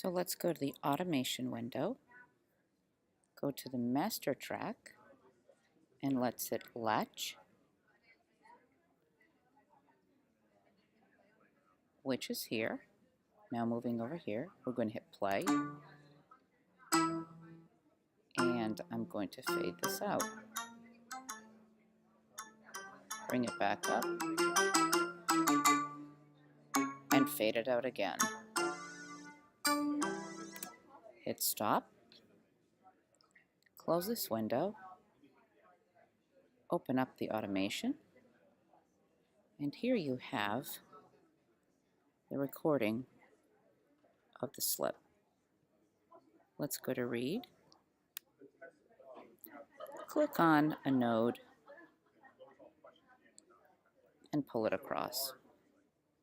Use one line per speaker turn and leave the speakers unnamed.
So let's go to the automation window, go to the master track, and let's hit Latch, which is here. Now moving over here, we're going to hit play, and I'm going to fade this out. Bring it back up, and fade it out again. Hit stop, close this window, open up the automation, and here you have the recording of the slip. Let's go to read, click on a node, and pull it across.